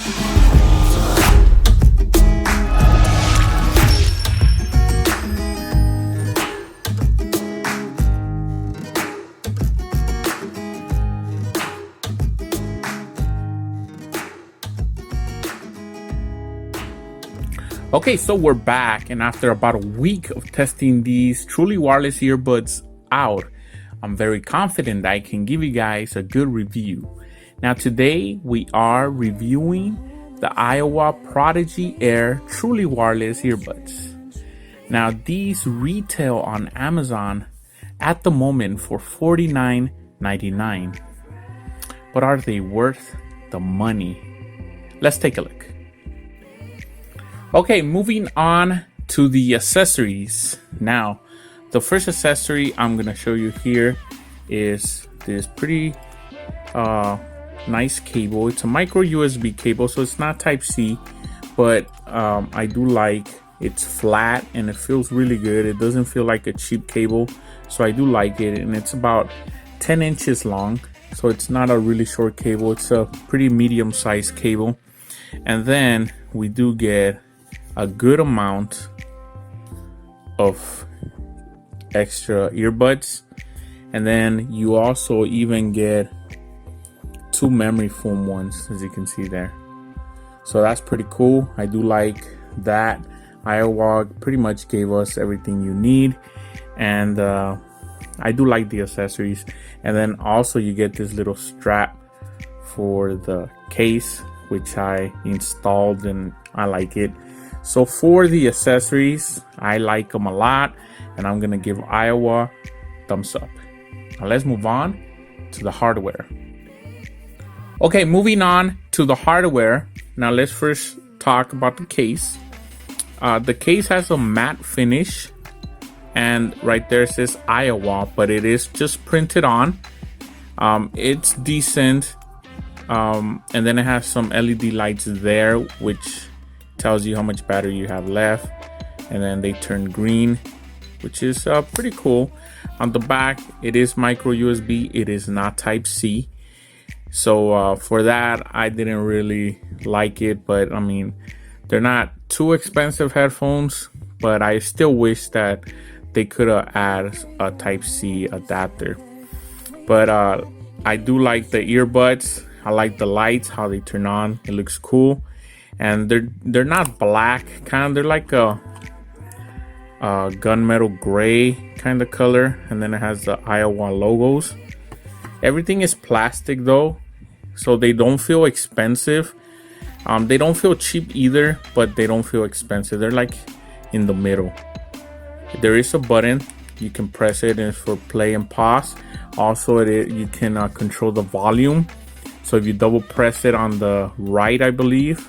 Okay, so we're back, and after about a week of testing these truly wireless earbuds out, I'm very confident that I can give you guys a good review. Now today we are reviewing the Aiwa Prodigy Air truly wireless earbuds. Now these retail on Amazon at the moment for $49.99. But are they worth the money? Let's take a look. Okay, moving on to the accessories. Now, the first accessory I'm gonna show you here is this pretty nice cable. It's a micro USB cable, so it's not Type-C, but I do like it's flat and it feels really good. It doesn't feel like a cheap cable, so I do like it, and it's about 10 inches long, so it's not a really short cable. It's a pretty medium-sized cable. And then we do get a good amount of extra earbuds, and then you also even get 2 memory foam ones, as you can see there. So that's pretty cool. I do like that. Aiwa pretty much gave us everything you need, and I do like the accessories. And then also you get this little strap for the case, which I installed and I like it. So for the accessories, I like them a lot, and I'm gonna give Aiwa thumbs up. Now let's move on to the hardware. Okay, moving on to the hardware. Now let's first talk about the case. The case has a matte finish, and right there it says Aiwa, but it is just printed on. It's decent, and then it has some LED lights there, which tells you how much battery you have left, and then they turn green, which is pretty cool. On the back, it is micro USB. It is not Type-C, so for that I didn't really like it. But I mean, they're not too expensive headphones, but I still wish that they could have added a Type-C adapter. But I do like the earbuds. I like the lights, how they turn on. It looks cool. And they're not black, they're like a gunmetal gray kind of color, and then it has the Aiwa logos. Everything is plastic though, so they don't feel expensive. They don't feel cheap either, but they don't feel expensive. They're like in the middle. There is a button, you can press it, and it's for play and pause. Also you can control the volume. So if you double press it on the right, I believe,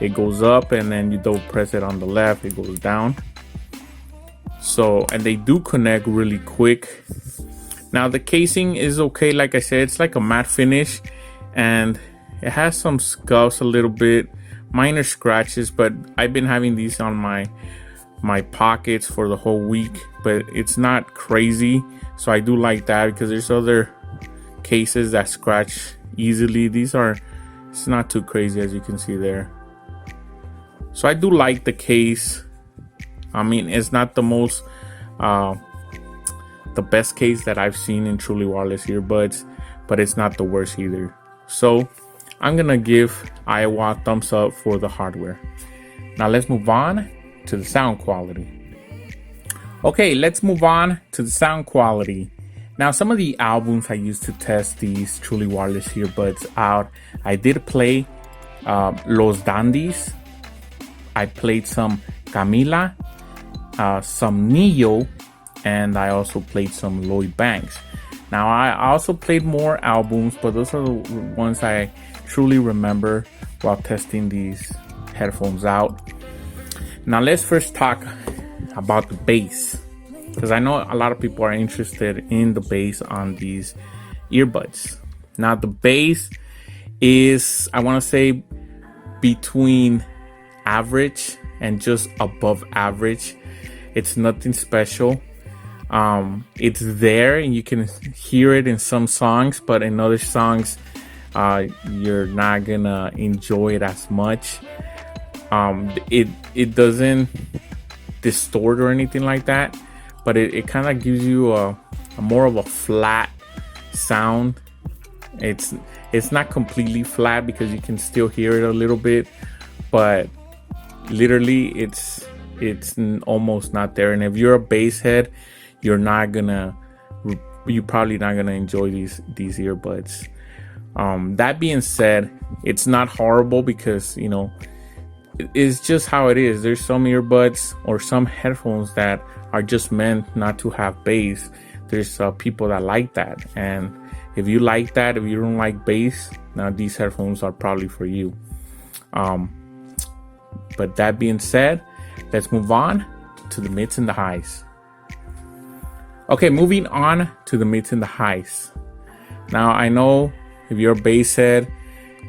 it goes up, and then you double press it on the left, it goes down. So, and they do connect really quick. Now the casing is okay. Like I said, it's like a matte finish, and it has some scuffs a little bit, minor scratches, but I've been having these on my pockets for the whole week, but it's not crazy. So I do like that, because there's other cases that scratch easily. It's not too crazy, as you can see there. So I do like the case. I mean, it's not the most the best case that I've seen in truly wireless earbuds, but it's not the worst either. So I'm gonna give Aiwa thumbs up for the hardware. Now let's move on to the sound quality. Okay, let's move on to the sound quality. Now, some of the albums I used to test these truly wireless earbuds out, I did play Los Dandies. I played some Camila, some Neo, and I also played some Lloyd Banks. Now, I also played more albums, but those are the ones I truly remember while testing these headphones out. Now, let's first talk about the bass, because I know a lot of people are interested in the bass on these earbuds. Now, the bass is, I want to say, between average and just above average. It's nothing special. It's there and you can hear it in some songs, but in other songs you're not gonna enjoy it as much. It doesn't distort or anything like that, but it kind of gives you a more of a flat sound. It's not completely flat because you can still hear it a little bit, but literally it's almost not there. And if you're a bass head, you're probably not gonna enjoy these earbuds. That being said, it's not horrible because it's just how it is. There's some earbuds or some headphones that are just meant not to have bass. There's people that like that, and if you like that, if you don't like bass, now these headphones are probably for you. But that being said, let's move on to the mids and the highs. Okay, moving on to the mids and the highs. Now, I know if you're a bass head,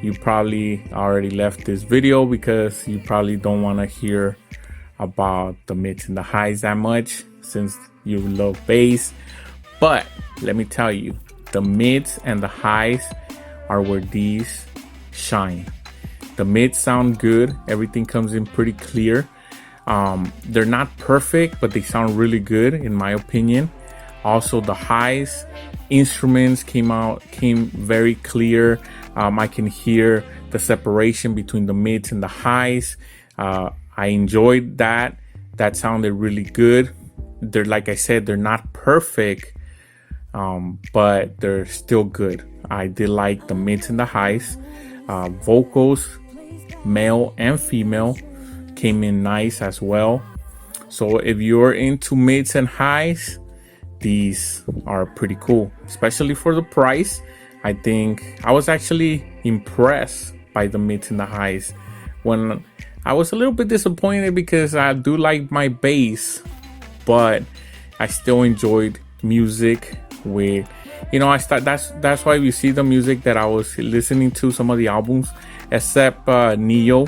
you probably already left this video because you probably don't want to hear about the mids and the highs that much since you love bass. But let me tell you, the mids and the highs are where these shine. The mids sound good. Everything comes in pretty clear. They're not perfect, but they sound really good in my opinion. Also, the highs instruments came very clear. I can hear the separation between the mids and the highs. I enjoyed that. That sounded really good. They're, like I said, they're not perfect, but they're still good. I did like the mids and the highs. Vocals, male and female, came in nice as well. So if you're into mids and highs, these are pretty cool, especially for the price. I think I was actually impressed by the mids and the highs. When I was a little bit disappointed because I do like my bass, but I still enjoyed music with, that's why you see the music that I was listening to, some of the albums, except Neo,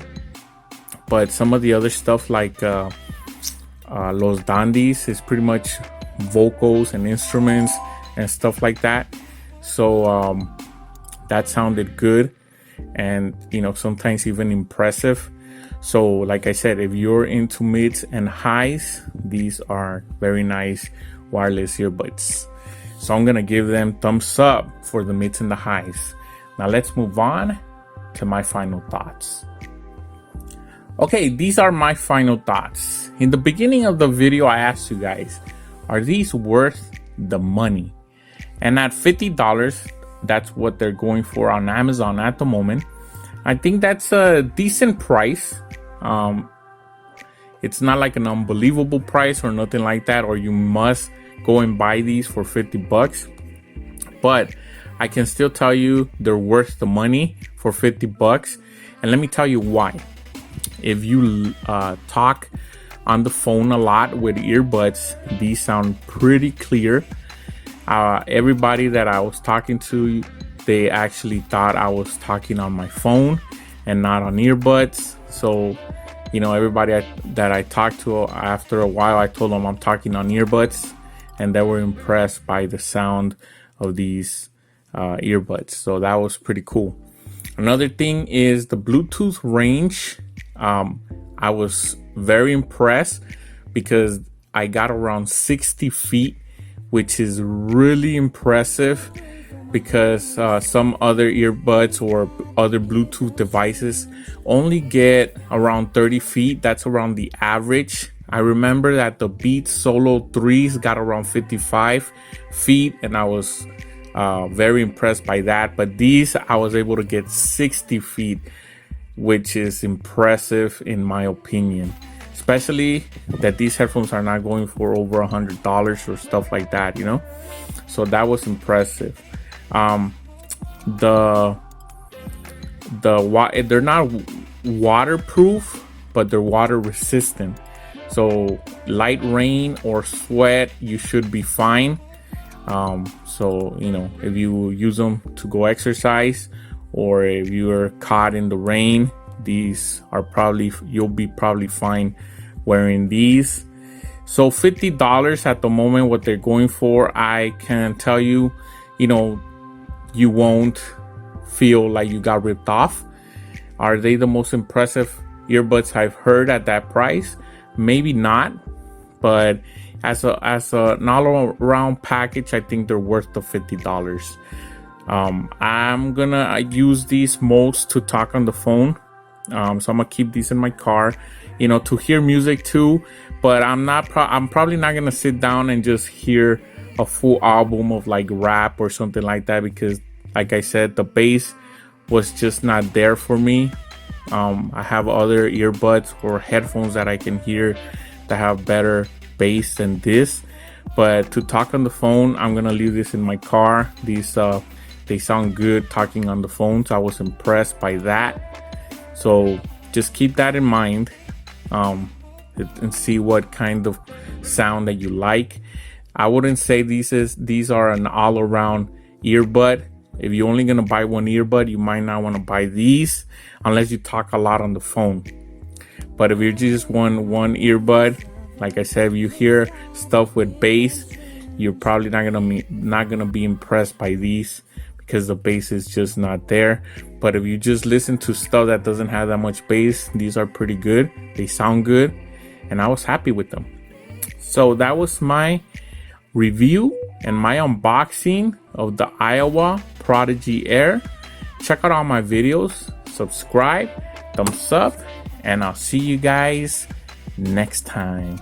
but some of the other stuff like Los Dandies is pretty much vocals and instruments and stuff like that. So that sounded good, and sometimes even impressive. So like I said, if you're into mids and highs, these are very nice wireless earbuds. So I'm gonna give them thumbs up for the mids and the highs. Now let's move on to my final thoughts. Okay, these are my final thoughts. In the beginning of the video, I asked you guys, are these worth the money? And at $50, that's what they're going for on Amazon at the moment. I think that's a decent price. It's not like an unbelievable price or nothing like that, or you must go and buy these for $50. But I can still tell you they're worth the money for $50. And let me tell you why. If you talk on the phone a lot with earbuds, these sound pretty clear. Everybody that I was talking to, they actually thought I was talking on my phone and not on earbuds. So, everybody that I talked to, after a while, I told them I'm talking on earbuds, and they were impressed by the sound of these earbuds. So that was pretty cool. Another thing is the Bluetooth range. I was very impressed because I got around 60 feet, which is really impressive, because some other earbuds or other Bluetooth devices only get around 30 feet. That's around the average. I remember that the Beats Solo 3s got around 55 feet, and I was very impressed by that. But these, I was able to get 60 feet, which is impressive in my opinion. Especially that these headphones are not going for over $100 or stuff like that, So that was impressive. They're not waterproof, but they're water resistant. So light rain or sweat, you should be fine. So if you use them to go exercise, or if you're caught in the rain, these are you'll be probably fine wearing these. So $50 at the moment, what they're going for, I can tell you, you won't feel like you got ripped off. Are they the most impressive earbuds I've heard at that price? Maybe not, but as an all-around package, I think they're worth the $50. I'm gonna use these most to talk on the phone, so I'm gonna keep these in my car, to hear music too. But I'm probably not gonna sit down and just hear a full album of like rap or something like that, because like I said, the bass was just not there for me. I have other earbuds or headphones that I can hear that have better bass than this. But to talk on the phone, I'm gonna leave this in my car. These they sound good talking on the phone, so I was impressed by that. So just keep that in mind, and see what kind of sound that you like. I wouldn't say these are an all-around earbud. If you're only gonna buy one earbud, you might not want to buy these unless you talk a lot on the phone. But if you're just one earbud, like I said, if you hear stuff with bass, you're probably not gonna be impressed by these, because the bass is just not there. But if you just listen to stuff that doesn't have that much bass, these are pretty good. They sound good, and I was happy with them. So that was my review and my unboxing of the Aiwa Prodigy Air. Check out all my videos, subscribe, thumbs up, and I'll see you guys next time.